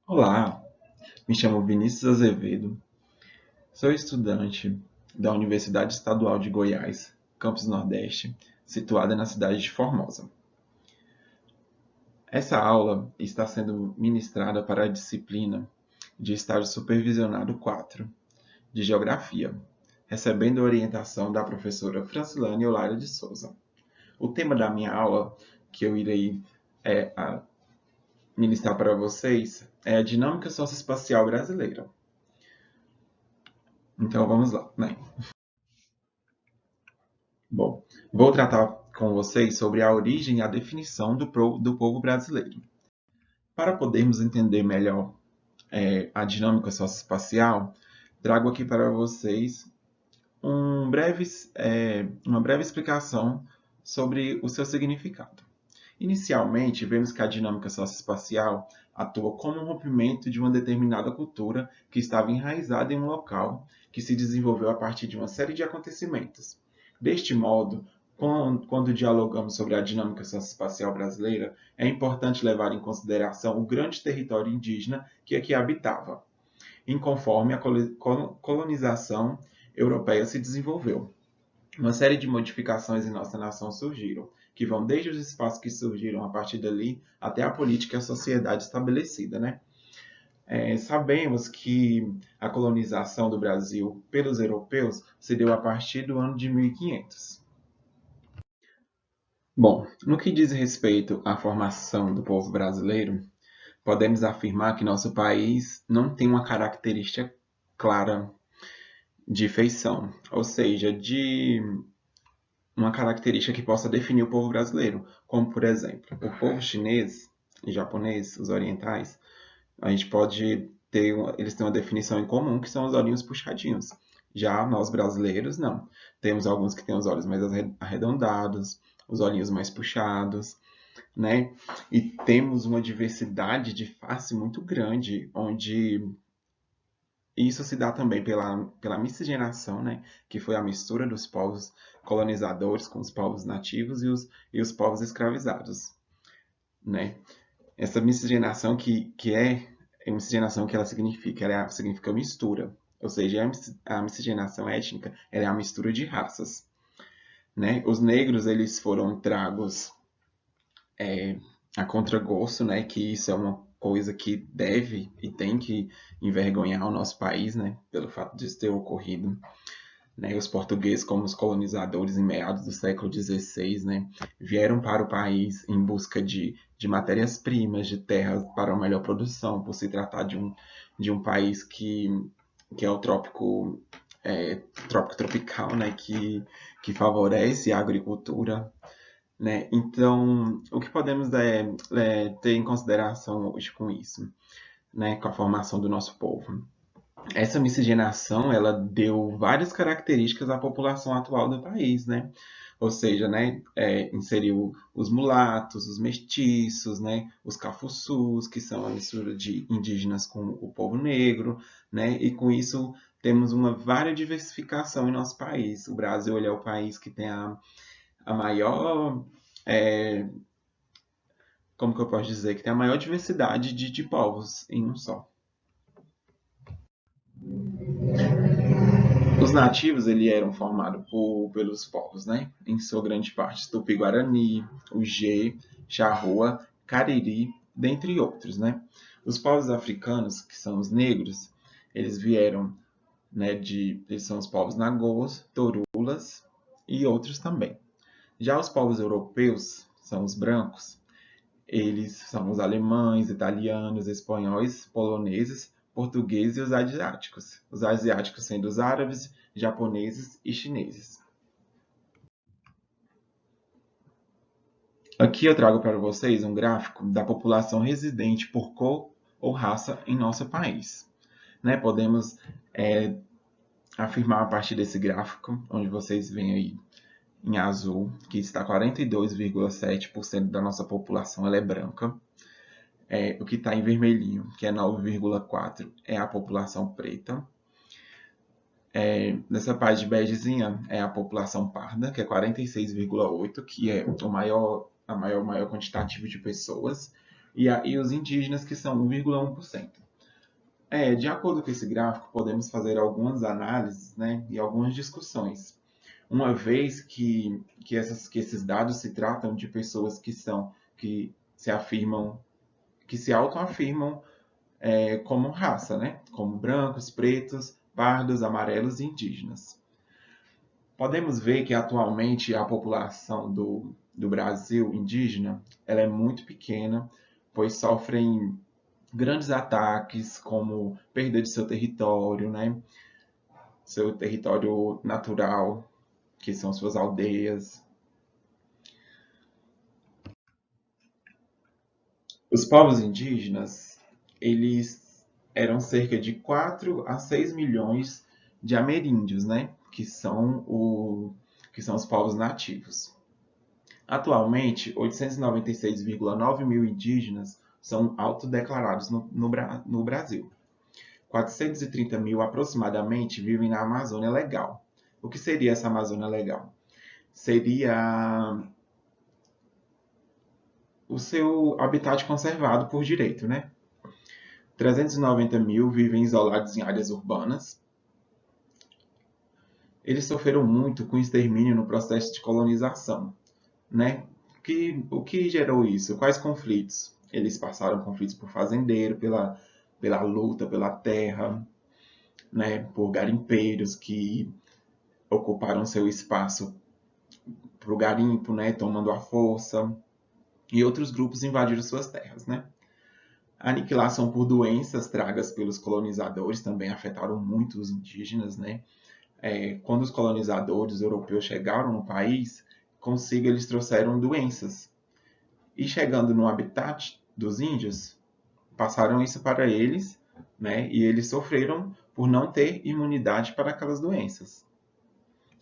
Olá, me chamo Vinícius Azevedo, sou estudante da Universidade Estadual de Goiás, Campus Nordeste, situada na cidade de Formosa. Essa aula está sendo ministrada para a disciplina de estágio supervisionado 4, de Geografia, recebendo a orientação da professora Francilane Eulália de Souza. O tema da minha aula, que eu irei ministrar para vocês, é a dinâmica socioespacial brasileira. Então vamos lá, né? Bom, vou tratar com vocês sobre a origem e a definição do povo brasileiro. Para podermos entender melhor a dinâmica socioespacial, trago aqui para vocês uma breve explicação sobre o seu significado. Inicialmente, vemos que a dinâmica socioespacial atua como um rompimento de uma determinada cultura que estava enraizada em um local que se desenvolveu a partir de uma série de acontecimentos. Deste modo, quando dialogamos sobre a dinâmica socioespacial brasileira, é importante levar em consideração o grande território indígena que aqui habitava, conforme a colonização europeia se desenvolveu. Uma série de modificações em nossa nação surgiram, que vão desde os espaços que surgiram a partir dali até a política e a sociedade estabelecida, né? Sabemos que a colonização do Brasil pelos europeus se deu a partir do ano de 1500. Bom, no que diz respeito à formação do povo brasileiro, podemos afirmar que nosso país não tem uma característica clara de feição, ou seja, de uma característica que possa definir o povo brasileiro, como por exemplo, o povo chinês e japonês, os orientais, a gente pode ter, eles têm uma definição em comum que são os olhinhos puxadinhos. Já nós brasileiros, não. Temos alguns que têm os olhos mais arredondados, os olhinhos mais puxados, né? E temos uma diversidade de face muito grande, onde isso se dá também pela miscigenação, né? Que foi a mistura dos povos colonizadores com os povos nativos e os povos escravizados, né? Essa miscigenação que é a miscigenação que ela significa, significa mistura, ou seja, a miscigenação étnica ela é a mistura de raças, né? Os negros eles foram tragos a contragosto, né? Que isso é uma coisa que deve e tem que envergonhar o nosso país, né? Pelo fato de isso ter ocorrido, né? Os portugueses, como os colonizadores em meados do século XVI, né? Vieram para o país em busca de matérias-primas, de terras para uma melhor produção, por se tratar de um país que é o trópico tropical, né? Que favorece a agricultura, né? Então, o que podemos ter em consideração hoje com isso, né? Com a formação do nosso povo? Essa miscigenação, ela deu várias características à população atual do país, né? Ou seja, né, inseriu os mulatos, os mestiços, né, os cafuçus, que são a mistura de indígenas com o povo negro, né? E com isso temos uma vária diversificação em nosso país. O Brasil ele é o país que tem a maior, é, como que eu posso dizer, que tem a maior diversidade de povos em um só. Os nativos eles eram formados pelos povos, né? Em sua grande parte, Tupi-Guarani, o G, Charrua, Cariri, dentre outros, né? Os povos africanos, que são os negros, eles vieram, né, eles são os povos Nagôs, Torulas e outros também. Já os povos europeus, são os brancos, eles são os alemães, italianos, espanhóis, poloneses, portugueses e os asiáticos. Os asiáticos sendo os árabes, japoneses e chineses. Aqui eu trago para vocês um gráfico da população residente por cor ou raça em nosso país. Né? Podemos afirmar a partir desse gráfico, onde vocês veem aí em azul, que está 42,7% da nossa população ela é branca. O que está em vermelhinho, que é 9,4%, é a população preta. Nessa parte de begezinha é a população parda, que é 46,8%, que é a maior quantitativo de pessoas. e os indígenas, que são 1,1%. De acordo com esse gráfico, podemos fazer algumas análises, né, e algumas discussões, uma vez que esses dados se tratam de pessoas que se afirmam, que se autoafirmam como raça, né, como brancos, pretos, pardos, amarelos e indígenas. Podemos ver que atualmente a população do Brasil indígena ela é muito pequena, pois sofrem grandes ataques, como perda de seu território, né? Seu território natural, que são suas aldeias. Os povos indígenas, eles eram cerca de 4 a 6 milhões de ameríndios, né? Que são os povos nativos. Atualmente, 896,9 mil indígenas são autodeclarados no Brasil. 430 mil aproximadamente vivem na Amazônia Legal. O que seria essa Amazônia Legal? Seria o seu habitat conservado por direito, né? 390 mil vivem isolados em áreas urbanas. Eles sofreram muito com o extermínio no processo de colonização, né? O que gerou isso? Quais conflitos? Eles passaram conflitos por fazendeiro, pela luta pela terra, né? Por garimpeiros que ocuparam seu espaço para o garimpo, né? Tomando a força, e outros grupos invadiram suas terras, né? A aniquilação por doenças tragas pelos colonizadores também afetaram muito os indígenas, né? Quando os colonizadores europeus chegaram no país, consigo eles trouxeram doenças. E chegando no habitat dos índios, passaram isso para eles, né? E eles sofreram por não ter imunidade para aquelas doenças,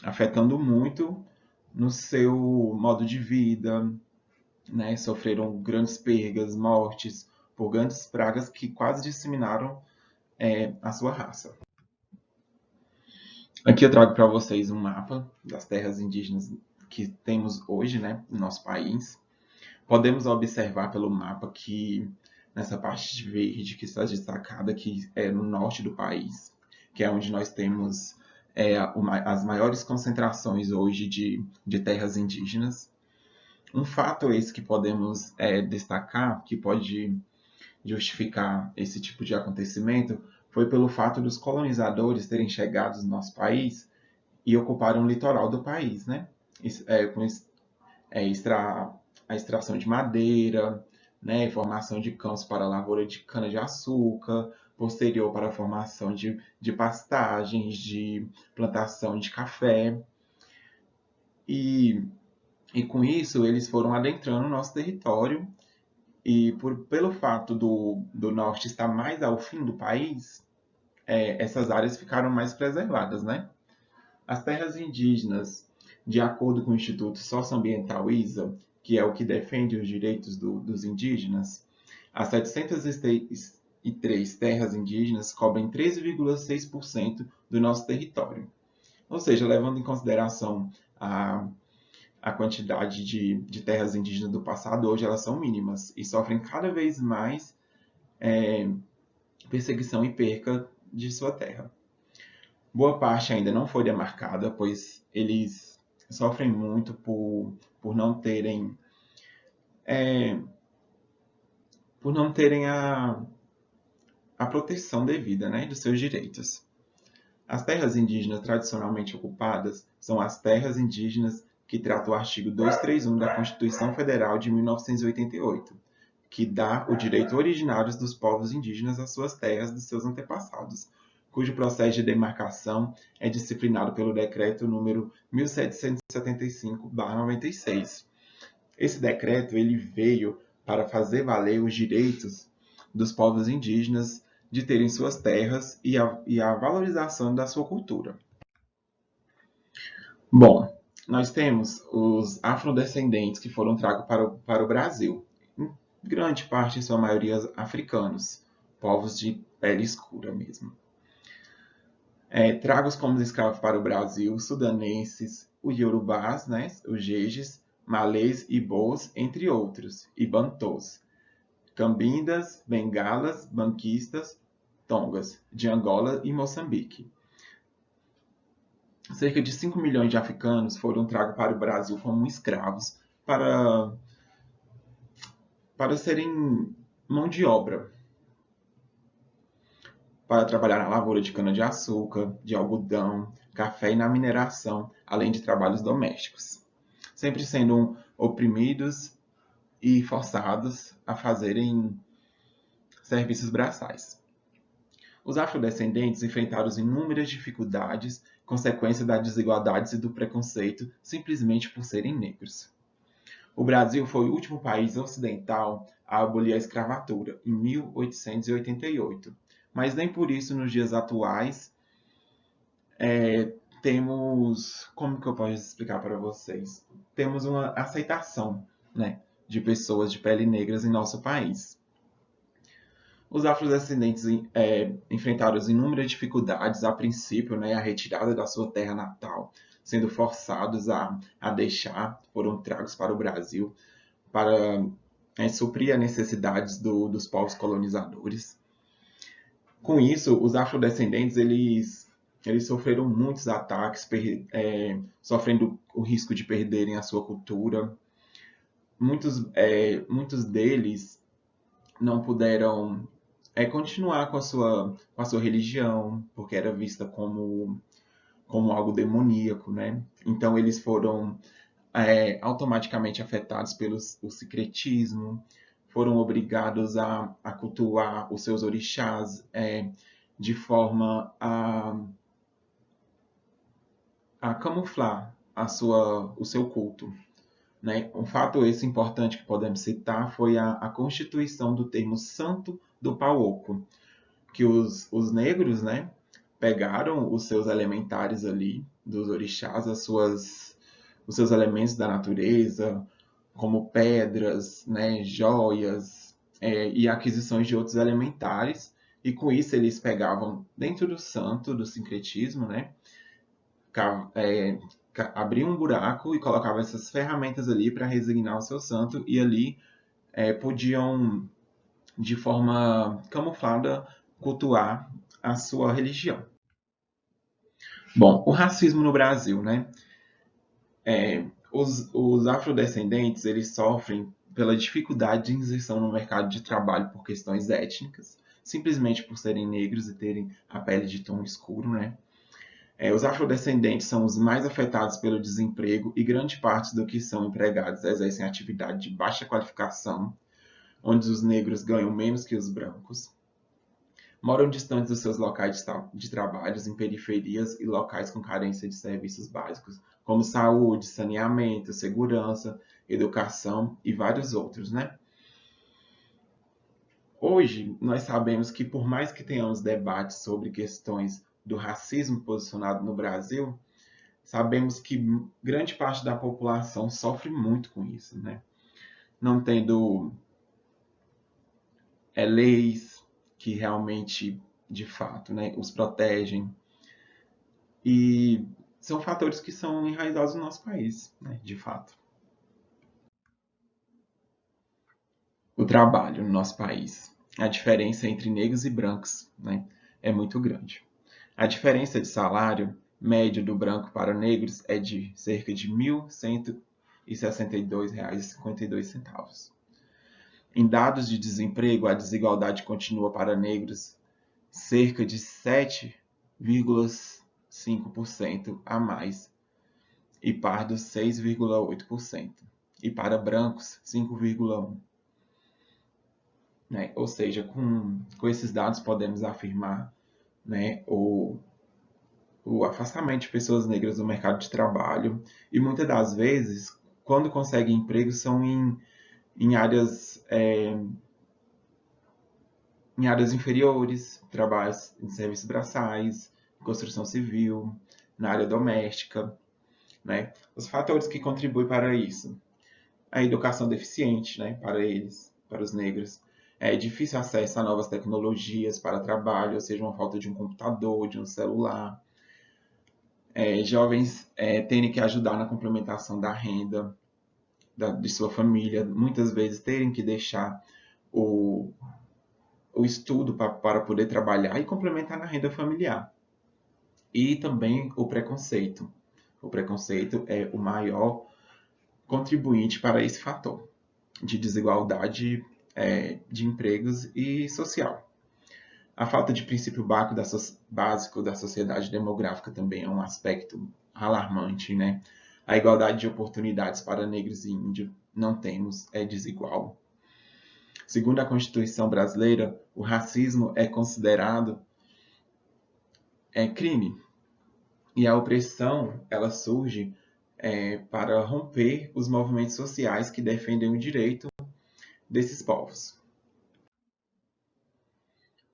afetando muito no seu modo de vida, né? Sofreram grandes perdas, mortes por grandes pragas que quase disseminaram a sua raça. Aqui eu trago para vocês um mapa das terras indígenas que temos hoje, né, no nosso país. Podemos observar pelo mapa que nessa parte de verde que está destacada, que é no norte do país, que é onde nós temos as maiores concentrações hoje de terras indígenas. Um fato esse que podemos destacar, que pode justificar esse tipo de acontecimento, foi pelo fato dos colonizadores terem chegado no nosso país e ocuparam o litoral do país, né? Com extra, a extração de madeira, né? Formação de campos para a lavoura de cana-de-açúcar, posterior para a formação de pastagens, de plantação de café. E, e com isso eles foram adentrando o nosso território e pelo fato do norte estar mais ao fim do país, essas áreas ficaram mais preservadas, né? As terras indígenas, de acordo com o Instituto Socioambiental ISA, que é o que defende os direitos dos indígenas, as 703 terras indígenas cobrem 13,6% do nosso território. Ou seja, levando em consideração a quantidade de terras indígenas do passado, hoje elas são mínimas e sofrem cada vez mais perseguição e perca de sua terra. Boa parte ainda não foi demarcada, pois eles sofrem muito por não terem a proteção devida, né, dos seus direitos. As terras indígenas tradicionalmente ocupadas são as terras indígenas que trata o artigo 231 da Constituição Federal de 1988, que dá o direito originário dos povos indígenas às suas terras dos seus antepassados, cujo processo de demarcação é disciplinado pelo Decreto número 1775/96. Esse decreto ele veio para fazer valer os direitos dos povos indígenas de terem suas terras e a valorização da sua cultura. Bom, nós temos os afrodescendentes que foram tragos para o Brasil, em grande parte, em sua maioria, africanos, povos de pele escura mesmo. Tragos como escravos para o Brasil, sudanenses, os iorubás, né, os jejes, malês e bôs, entre outros, e bantôs. cambindas, bengalas, banquistas, tongas, de Angola e Moçambique. Cerca de 5 milhões de africanos foram tragos para o Brasil como escravos para serem mão de obra, para trabalhar na lavoura de cana-de-açúcar, de algodão, café e na mineração, além de trabalhos domésticos, sempre sendo oprimidos e forçados a fazerem serviços braçais. Os afrodescendentes enfrentaram inúmeras dificuldades, consequência das desigualdades e do preconceito, simplesmente por serem negros. O Brasil foi o último país ocidental a abolir a escravatura, em 1888. Mas nem por isso, nos dias atuais, temos... Como que eu posso explicar para vocês? Temos uma aceitação, né, de pessoas de pele negras em nosso país. Os afrodescendentes enfrentaram inúmeras dificuldades, a princípio, né, a retirada da sua terra natal, sendo forçados a deixar, foram tragos para o Brasil, para suprir as necessidades dos povos colonizadores. Com isso, os afrodescendentes eles sofreram muitos ataques, sofrendo o risco de perderem a sua cultura. Muitos deles não puderam continuar com a sua religião, porque era vista como algo demoníaco, né? Então eles foram automaticamente afetados pelo o secretismo, foram obrigados a cultuar os seus orixás de forma a camuflar o seu culto. Né? Um fato esse importante que podemos citar foi a constituição do termo Santo do Pauoco, que os negros, né, pegaram os seus elementares ali, dos orixás, os seus elementos da natureza, como pedras, né, joias e aquisições de outros elementares, e com isso eles pegavam dentro do santo, do sincretismo, né, abriam um buraco e colocavam essas ferramentas ali para resignar o seu santo, e ali podiam, de forma camuflada, cultuar a sua religião. Bom, o racismo no Brasil, né? Os afrodescendentes eles sofrem pela dificuldade de inserção no mercado de trabalho por questões étnicas, simplesmente por serem negros e terem a pele de tom escuro, né? Os afrodescendentes são os mais afetados pelo desemprego e grande parte do que são empregados exercem atividade de baixa qualificação, onde os negros ganham menos que os brancos. Moram distantes dos seus locais de trabalho, em periferias e locais com carência de serviços básicos, como saúde, saneamento, segurança, educação e vários outros, né? Hoje, nós sabemos que por mais que tenhamos debates sobre questões do racismo posicionado no Brasil, sabemos que grande parte da população sofre muito com isso, né? Não tendo leis que realmente, de fato, né, os protegem. E são fatores que são enraizados no nosso país, né, de fato. O trabalho no nosso país. A diferença entre negros e brancos, né, é muito grande. A diferença de salário médio do branco para negros é de cerca de R$ 1.162,52. Em dados de desemprego, a desigualdade continua para negros cerca de 7,5% a mais e pardos 6,8%, e para brancos 5,1%. Né? Ou seja, com esses dados podemos afirmar, né, o afastamento de pessoas negras do mercado de trabalho, e muitas das vezes, quando conseguem emprego, são em áreas inferiores, trabalhos em serviços braçais, construção civil, na área doméstica, né? Os fatores que contribuem para isso: a educação deficiente, né, para eles, para os negros, difícil acesso a novas tecnologias para trabalho, ou seja, uma falta de um computador, de um celular, jovens terem que ajudar na complementação da renda de sua família, muitas vezes terem que deixar o, o estudo para poder trabalhar e complementar na renda familiar. E também o preconceito. O preconceito é o maior contribuinte para esse fator de desigualdade de empregos e social. A falta de princípio básico da sociedade demográfica também é um aspecto alarmante, né? A igualdade de oportunidades para negros e índios não temos, é desigual. Segundo a Constituição brasileira, o racismo é considerado crime e a opressão ela surge para romper os movimentos sociais que defendem o direito desses povos.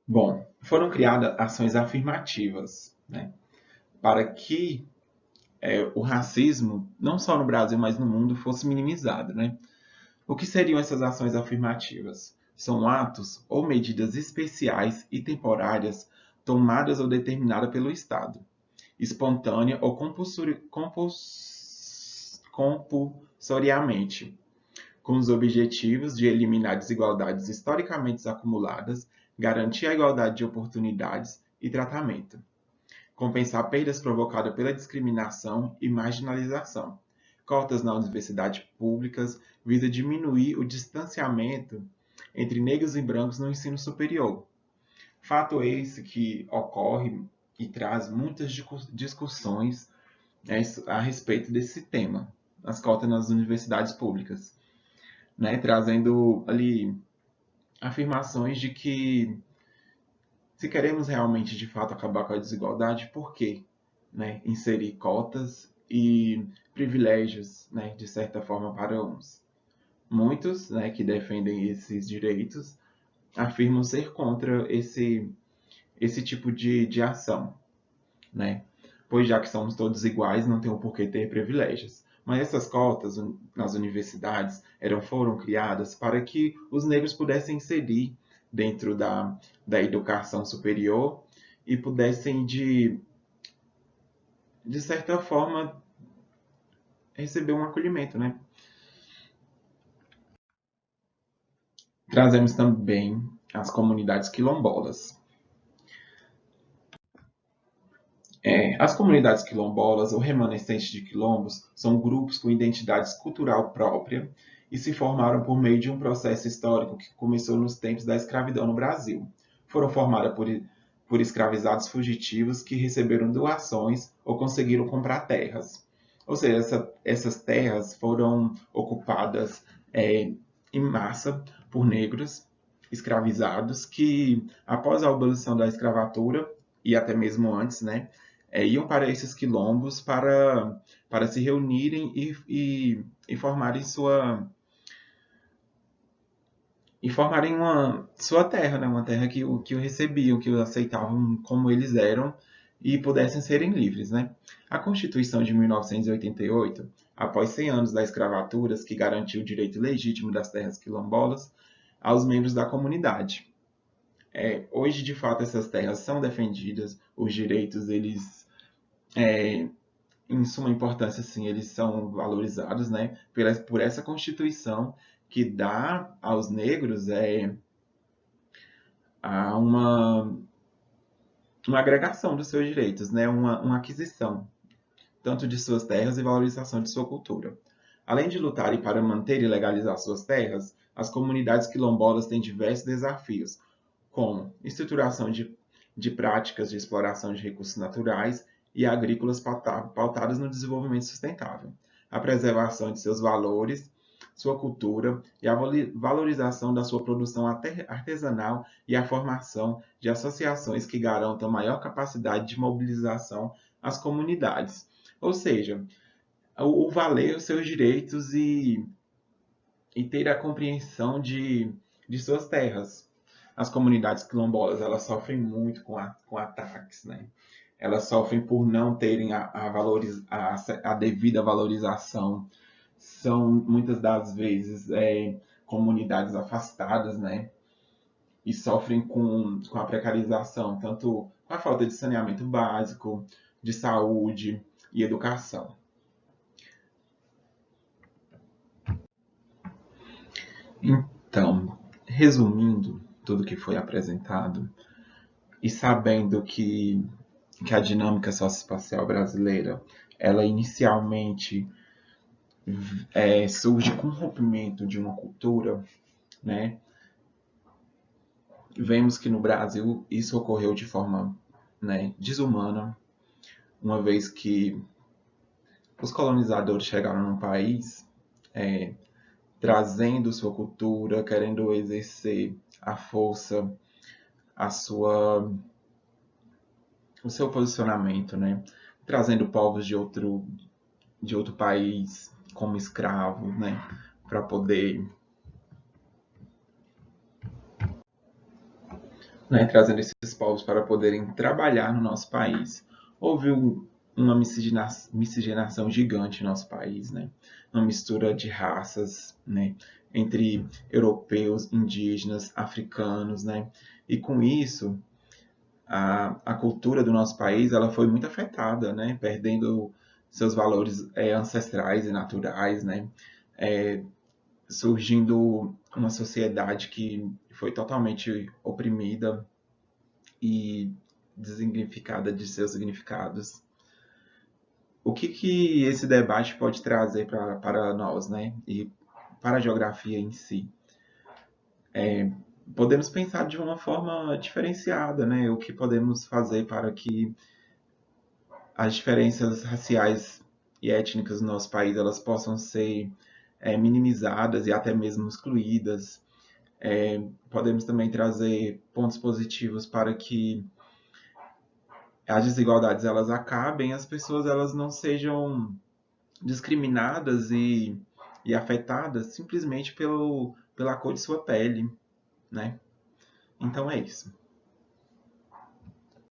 Bom, foram criadas ações afirmativas, né, para que o racismo, não só no Brasil, mas no mundo, fosse minimizado. Né? O que seriam essas ações afirmativas? São atos ou medidas especiais e temporárias tomadas ou determinadas pelo Estado, espontânea ou compulsoriamente, com os objetivos de eliminar desigualdades historicamente acumuladas, garantir a igualdade de oportunidades e tratamento, compensar perdas provocadas pela discriminação e marginalização. Cotas nas universidades públicas visa diminuir o distanciamento entre negros e brancos no ensino superior. Fato esse que ocorre e traz muitas discussões a respeito desse tema, as cotas nas universidades públicas, né, trazendo ali afirmações de que se queremos realmente de fato acabar com a desigualdade, por que, né, inserir cotas e privilégios, né, de certa forma para uns? Muitos, né, que defendem esses direitos afirmam ser contra esse tipo de ação, né? Pois já que somos todos iguais, não tem o porquê ter privilégios. Mas essas cotas nas universidades foram criadas para que os negros pudessem inserir dentro da educação superior e pudessem, de certa forma, receber um acolhimento, né? Trazemos também as comunidades quilombolas. As comunidades quilombolas ou remanescentes de quilombos são grupos com identidade cultural própria e se formaram por meio de um processo histórico que começou nos tempos da escravidão no Brasil. Foram formadas por escravizados fugitivos que receberam doações ou conseguiram comprar terras. Ou seja, essas terras foram ocupadas em massa por negros escravizados que, após a abolição da escravatura, e até mesmo antes, né, iam para esses quilombos para se reunirem e formarem sua terra, né? Uma terra que o recebiam, que o aceitavam como eles eram e pudessem serem livres. Né? A Constituição de 1988, após 100 anos da escravatura, que garantiu o direito legítimo das terras quilombolas aos membros da comunidade. Hoje, de fato, essas terras são defendidas, os direitos, eles em suma importância, sim, eles são valorizados, né, por essa Constituição que dá aos negros a uma agregação dos seus direitos, né, uma aquisição, tanto de suas terras e valorização de sua cultura. Além de lutarem para manter e legalizar suas terras, as comunidades quilombolas têm diversos desafios, como estruturação de práticas de exploração de recursos naturais e agrícolas pautadas no desenvolvimento sustentável, a preservação de seus valores, sua cultura e a valorização da sua produção artesanal e a formação de associações que garantam maior capacidade de mobilização às comunidades. Ou seja, o valer os seus direitos e ter a compreensão de suas terras. As comunidades quilombolas elas sofrem muito com ataques, né? Elas sofrem por não terem a devida valorização. São muitas das vezes comunidades afastadas, né? E sofrem com a precarização, tanto com a falta de saneamento básico, de saúde e educação. Então, Resumindo tudo que foi apresentado e sabendo que a dinâmica socioespacial brasileira, ela inicialmente surge com o rompimento de uma cultura, né? Vemos que no Brasil isso ocorreu de forma, né, desumana, uma vez que os colonizadores chegaram no país é, trazendo sua cultura, querendo exercer a força, a sua, o seu posicionamento, né? Trazendo povos de outro país como escravos, né? Para poder, né? Trazendo esses povos para poderem trabalhar no nosso país. Houve uma miscigenação gigante no nosso país, né? Uma mistura de raças, né? Entre europeus, indígenas, africanos, né? E com isso, a cultura do nosso país ela foi muito afetada, né? Perdendo seus valores ancestrais e naturais, né? É, surgindo uma sociedade que foi totalmente oprimida e designificada de seus significados. O que esse debate pode trazer para nós, né? E para a geografia em si? Podemos pensar de uma forma diferenciada, né? O que podemos fazer para que as diferenças raciais e étnicas no nosso país elas possam ser minimizadas e até mesmo excluídas. Podemos também trazer pontos positivos para que as desigualdades elas acabem, as pessoas elas não sejam discriminadas e afetadas simplesmente pela cor de sua pele, né? Então é isso.